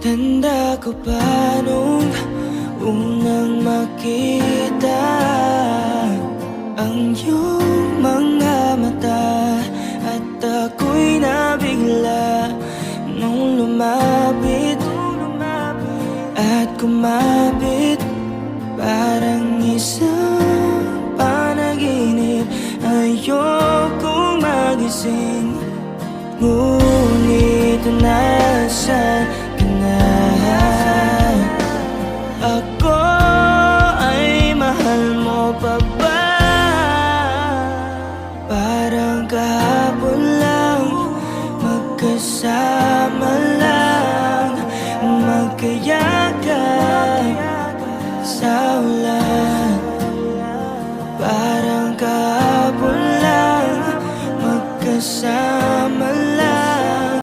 Tanda ko pa nung unang makita ang iyong mga mata, at ako'y nabigla nung lumapit at kumapit. Parang isang panaginip, ayokong magising. Ngunit nasaan ka na? Ako ay mahal mo pa ba? Parang kahapon lang, magkasama lang, magkayakap sa ulan. Parang kahapon lang, magkasama